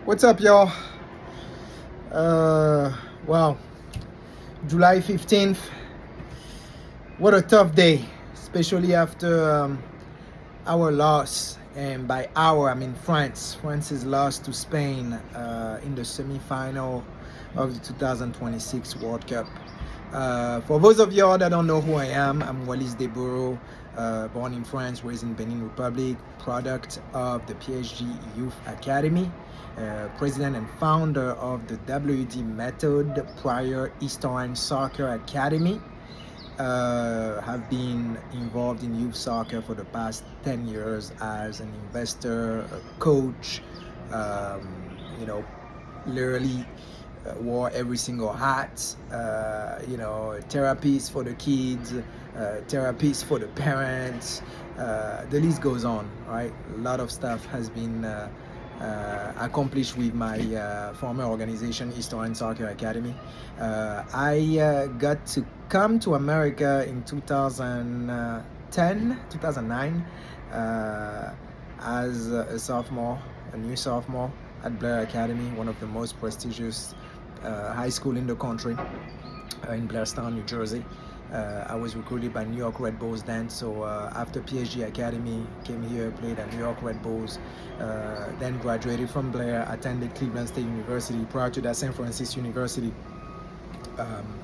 What's up, y'all? Uh, wow, July 15th. What a tough day, especially after our loss. And by our, I mean France. France's loss to Spain in the semifinal of the 2026 World Cup. For those of y'all that don't know who I am, I'm Wallis Deboro, born in France, raised in Benin Republic, product of the PSG Youth Academy, president and founder of the WD Method, prior Eastern Soccer Academy. Have been involved in youth soccer for the past 10 years as an investor, a coach, you know, literally wore every single hat, therapies for the kids, therapies for the parents, the list goes on, right? A lot of stuff has been accomplished with my former organization, Eastern Soccer Academy. I got to come to America in 2010, 2009, as a sophomore, a new sophomore at Blair Academy, one of the most prestigious high school in the country, in Blairstown, New Jersey. I was recruited by New York Red Bulls then, so after PSG Academy, came here, played at New York Red Bulls, then graduated from Blair, attended Cleveland State University, prior to that San Francisco University,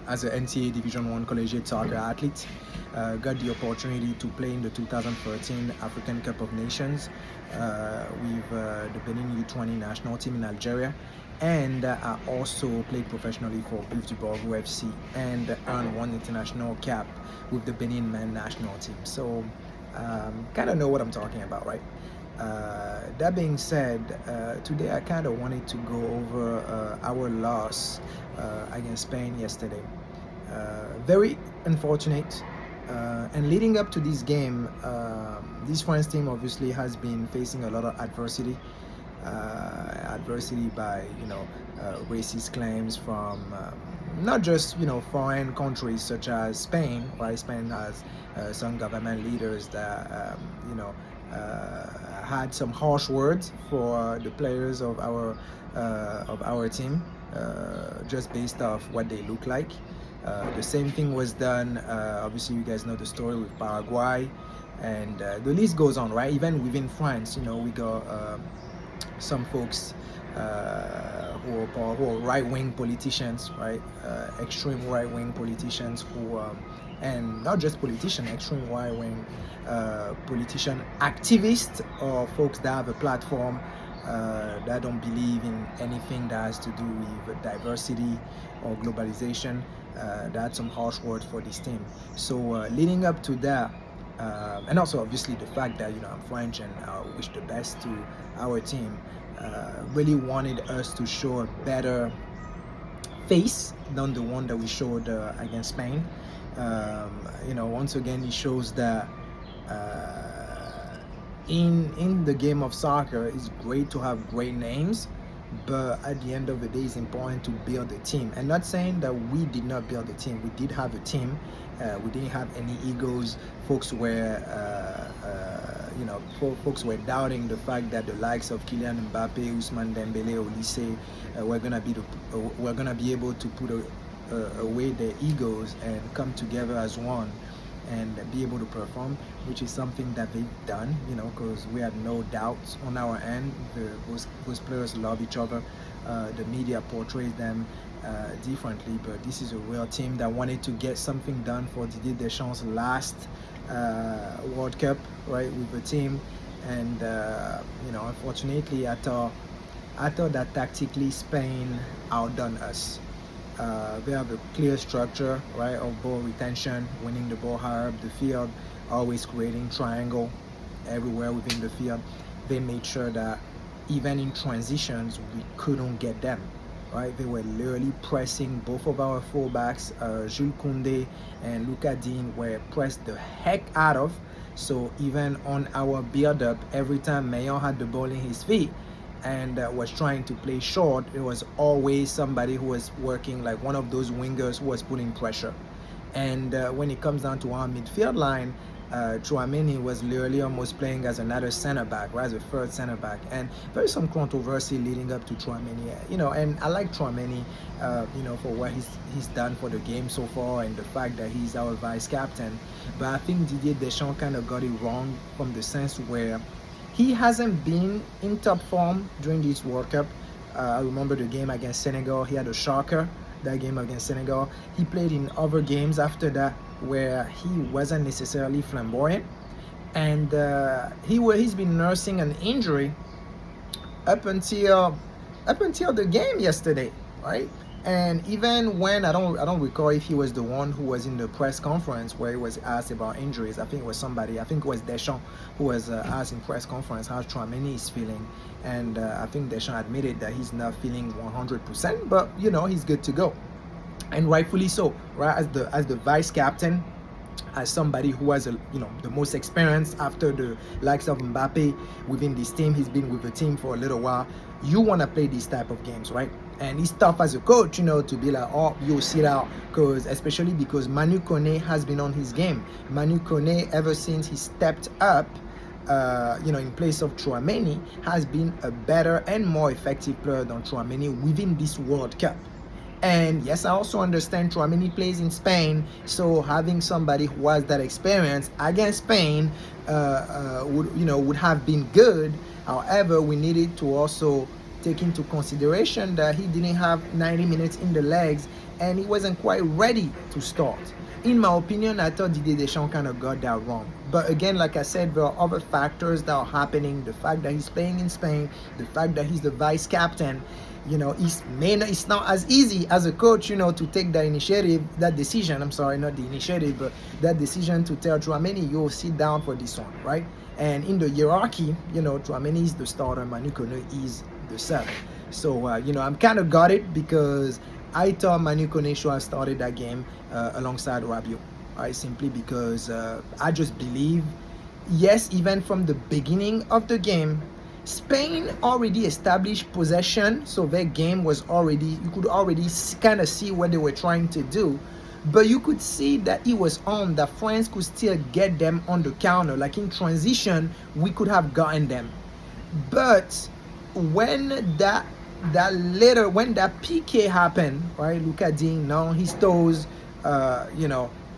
as an NCAA Division I collegiate soccer athlete. Got the opportunity to play in the 2013 African Cup of Nations with the Benin U20 national team in Algeria. And I also played professionally for Beautiful UFC and earned one international cap with the Benin men national team. So kind of know what I'm talking about, right? That being said, today I kind of wanted to go over our loss against Spain yesterday. Very unfortunate. And leading up to this game, this France team obviously has been facing a lot of adversity. Adversity by racist claims from not just foreign countries such as Spain. Right, Spain has some government leaders that had some harsh words for the players of our team, just based off what they look like. The same thing was done. Obviously, you guys know the story with Paraguay, and the list goes on, right? Even within France, we got some folks who are right-wing politicians, right? Extreme right-wing politicians who, and not just politicians, extreme right-wing politician activists, or folks that have a platform that don't believe in anything that has to do with diversity or globalization. That had some harsh words for this team. So leading up to that, and also obviously the fact that I'm French and I wish the best to our team, really wanted us to show a better face than the one that we showed against Spain. Once again, it shows that in the game of soccer, it's great to have great names, but at the end of the day, it's important to build a team. And not saying that we did not build a team. We did have a team. We didn't have any egos. Folks were folks were doubting the fact that the likes of Kylian Mbappe, Ousmane Dembele, Olise were gonna be able to put away their egos and come together as one and be able to perform, which is something that they've done, because we had no doubts on our end. Those players love each other. The media portrays them differently, but this is a real team that wanted to get something done for Didier Deschamps' last World Cup, right, with the team. And unfortunately, I thought that tactically Spain outdone us. They have a clear structure, right, of ball retention, winning the ball higher up the field, always creating triangle everywhere within the field. They made sure that even in transitions, we couldn't get them, right? They were literally pressing both of our fullbacks, Jules Koundé and Lucas Digne, were pressed the heck out of. So even on our build-up, every time Mayon had the ball in his feet and was trying to play short, it was always somebody who was working, like one of those wingers who was putting pressure. And when it comes down to our midfield line, Chouameni was literally almost playing as another center back, right, as a third center back, and there is some controversy leading up to Chouameni, and I like Chouameni, for what he's done for the game so far and the fact that he's our vice captain, but I think Didier Deschamps kind of got it wrong from the sense where he hasn't been in top form during this World Cup. I remember the game against Senegal, he had a shocker. That game against Senegal, he played in other games after that where he wasn't necessarily flamboyant, and he's been nursing an injury up until the game yesterday, right? And even when I don't recall if he was the one who was in the press conference where he was asked about injuries. I think it was somebody. I think it was Deschamps who was asked in press conference how Chouameni is feeling, and I think Deschamps admitted that he's not feeling 100%, but he's good to go, and rightfully so, right? As the vice captain, as somebody who has the most experience after the likes of Mbappe within this team. He's been with the team for a little while. You want to play these type of games, right? And it's tough as a coach, to be like, oh, you sit out, especially because Manu Kone has been on his game. Manu Kone, ever since he stepped up, in place of Chouameni, has been a better and more effective player than Chouameni within this World Cup. And yes, I also understand Chouameni plays in Spain, so having somebody who has that experience against Spain would have been good. However, we needed to also take into consideration that he didn't have 90 minutes in the legs and he wasn't quite ready to start. In my opinion, I thought Didier Deschamps kind of got that wrong. But again, like I said, there are other factors that are happening. The fact that he's playing in Spain, the fact that he's the vice captain, it's not as easy as a coach, to take that decision. I'm sorry, not the initiative, but that decision to tell Chouameni, you'll sit down for this one, right? And in the hierarchy, Chouameni is the starter, Manu Kone is the sub. So, I'm kind of got it because I thought Manu Kone should have started that game alongside Rabiot, right? Simply because I just believe, yes, even from the beginning of the game, Spain already established possession, so their game was you could already kind of see what they were trying to do, but you could see that it was on, that France could still get them on the counter. Like in transition, we could have gotten them. But when that PK happened, right, Luka Ding on his toes,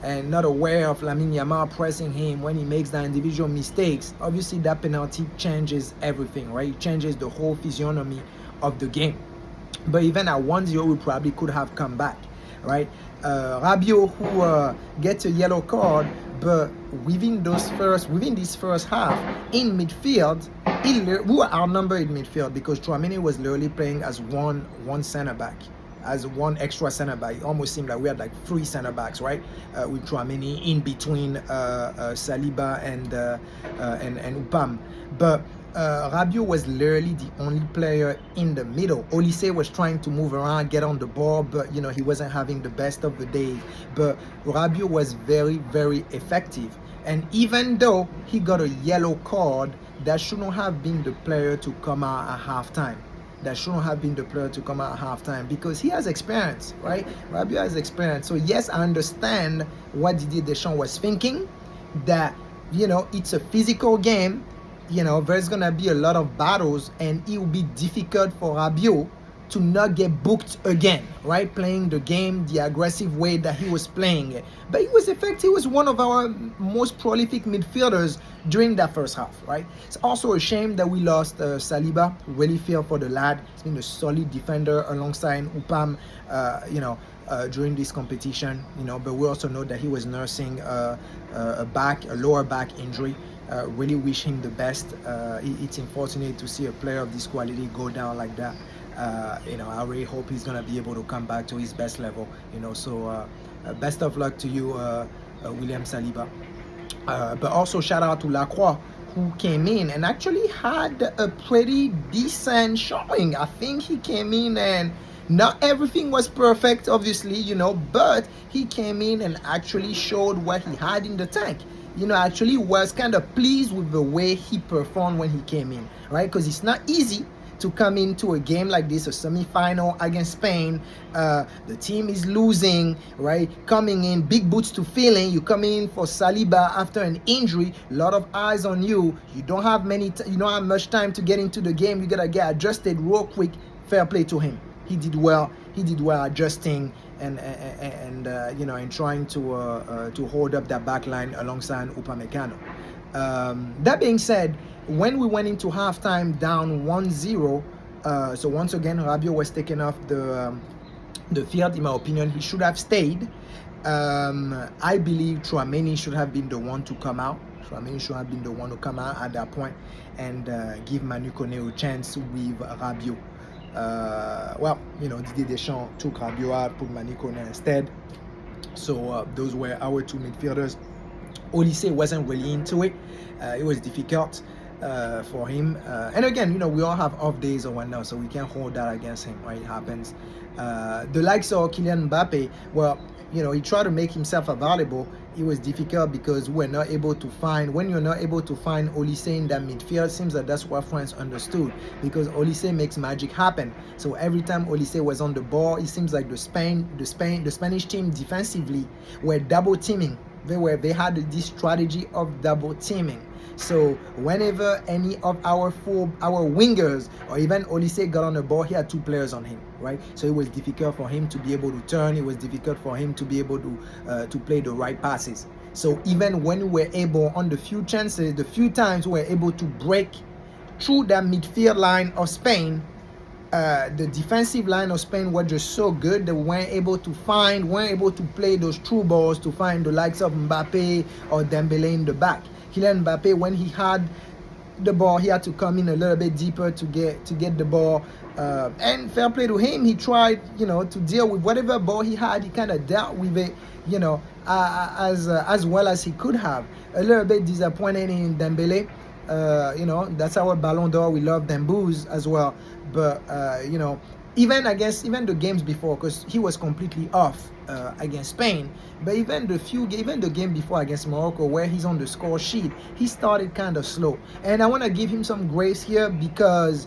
and not aware of Lamine Yamal pressing him when he makes the individual mistakes, obviously that penalty changes everything, right? It changes the whole physiognomy of the game. But even at 1-0, we probably could have come back, right? Rabiot, who gets a yellow card, but within this first half, in midfield, we were outnumbered in midfield because Chouameni was literally playing as one center back. As one extra center back. It almost seemed like we had like 3 center backs, right? With Chouameni in between Saliba and Upam. But Rabiot was literally the only player in the middle. Olise was trying to move around, get on the ball, but he wasn't having the best of the day. But Rabiot was very, very effective. And even though he got a yellow card, that shouldn't have been the player to come out at halftime. Because he has experience, right? Rabiot has experience. So yes, I understand what Didier Deschamps was thinking, that it's a physical game, there's gonna be a lot of battles and it will be difficult for Rabiot to not get booked again, right? Playing the game the aggressive way that he was playing it. But he was effective. He was one of our most prolific midfielders during that first half, right? It's also a shame that we lost Saliba. Really feel for the lad. He's been a solid defender alongside Upam, during this competition, but we also know that he was nursing a lower back injury. Really wish him the best. It's unfortunate to see a player of this quality go down like that. I really hope he's gonna be able to come back to his best level. So best of luck to you, William Saliba. But also shout out to Lacroix, who came in and actually had a pretty decent showing. I think he came in and not everything was perfect, obviously, but he came in and actually showed what he had in the tank. Actually was kind of pleased with the way he performed when he came in, right? Because it's not easy to come into a game like this, a semi-final against Spain. The team is losing, right? Coming in, big boots to fill in. You coming in for Saliba after an injury, a lot of eyes on you. You don't have you don't have much time to get into the game. You gotta get adjusted real quick. Fair play to him. He did well. He did well adjusting and trying to hold up that back line alongside Upamecano. That being said, when we went into halftime down 1-0, so once again Rabiot was taken off the field. In my opinion, he should have stayed. I believe Tchouaméni should have been the one to come out. Tchouaméni should have been the one to come out at that point and give Manu Kone a chance with Rabiot. Didier Deschamps took Rabiot out, put Manu Kone instead. So those were our two midfielders. Olise wasn't really into it. It was difficult for him. And again, we all have off days or whatnot, so we can't hold that against him, right? It happens. The likes of Kylian Mbappe, well, he tried to make himself available. It was difficult because when you're not able to find Olise in that midfield, it seems that that's what France understood, because Olise makes magic happen. So every time Olise was on the ball, it seems like the Spanish team defensively were double teaming. They had this strategy of double teaming. So whenever any of our wingers or even Olise got on the ball, he had two players on him, right? So it was difficult for him to be able to turn. It was difficult for him to be able to play the right passes. So even when we were able, on the few times we were able to break through that midfield line of Spain, the defensive line of Spain were just so good that we weren't able to play those true balls to find the likes of Mbappe or Dembele in the back. Kylian Mbappe, when he had the ball, he had to come in a little bit deeper to get the ball. And fair play to him, he tried, to deal with whatever ball he had. He kind of dealt with it, as well as he could have. A little bit disappointed in Dembele. That's our Ballon d'Or. We love Dembouz as well. But, even the games before, because he was completely off against Spain. But even the game before against Morocco, where he's on the score sheet, he started kind of slow. And I want to give him some grace here because,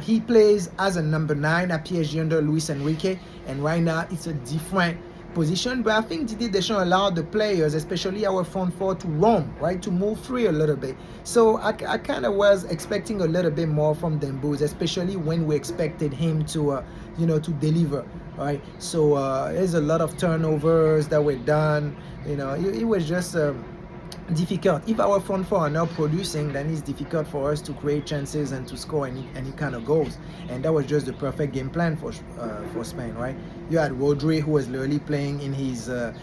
he plays as a number 9 at PSG under Luis Enrique. And right now, it's a different position, but I think Didier Deschamps allowed the players, especially our front four, to roam, right, to move free a little bit. So I kind of was expecting a little bit more from Dembouz, especially when we expected him to deliver, right? So there's a lot of turnovers that were done. It was just difficult. If our front four are not producing, then it's difficult for us to create chances and to score any kind of goals. And that was just the perfect game plan for Spain, right? You had Rodri, who was literally playing in his I'm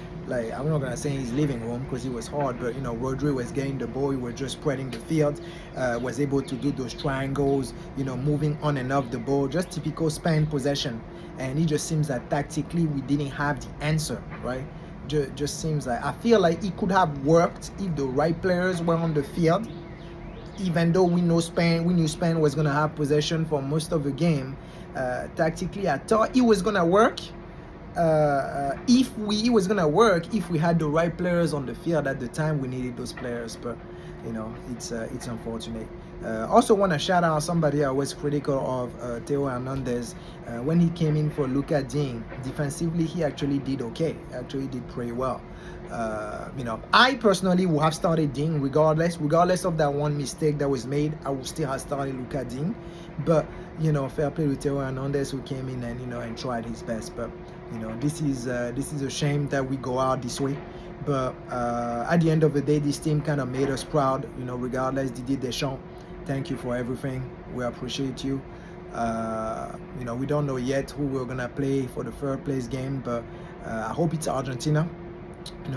not gonna say his living room because it was hard, but Rodri was getting the ball. He was just spreading the field, was able to do those triangles, moving on and off the ball, just typical Spain possession. And it just seems that tactically we didn't have the answer, right? Just seems like I feel like it could have worked if the right players were on the field. Even though we knew Spain was gonna have possession for most of the game, tactically I thought it was gonna work. If we had the right players on the field at the time we needed those players, but it's unfortunate. Also want to shout out somebody I was critical of, Theo Hernandez. When he came in for Luka Digne, defensively he actually did okay, actually did pretty well. I personally would have started Digne regardless of that one mistake that was made. I would still have started Luka Digne, but fair play to Theo Hernandez, who came in and tried his best. But this is a shame that we go out this way. But at the end of the day, this team kind of made us proud. Regardless, Didier Deschamps, thank you for everything. We appreciate you. We don't know yet who we're gonna play for the third place game, but I hope it's Argentina.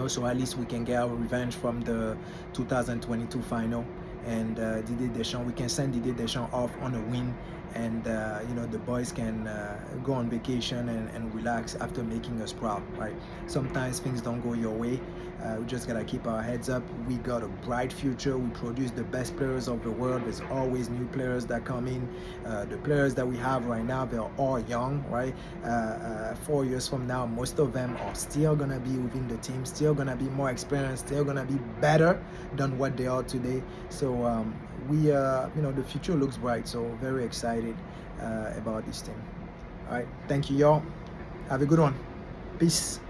So at least we can get our revenge from the 2022 final. And Didier Deschamps, we can send Didier Deschamps off on a win, and the boys can go on vacation and relax after making us proud, right? Sometimes things don't go your way. We just gotta keep our heads up. We got a bright future. We produce the best players of the world. There's always new players that come in. The players that we have right now, they're all young, right? 4 years from now, most of them are still gonna be within the team, still gonna be more experienced, still gonna be better than what they are today. So the future looks bright. So very excited about this team. All right, thank you, y'all. Have a good one. Peace.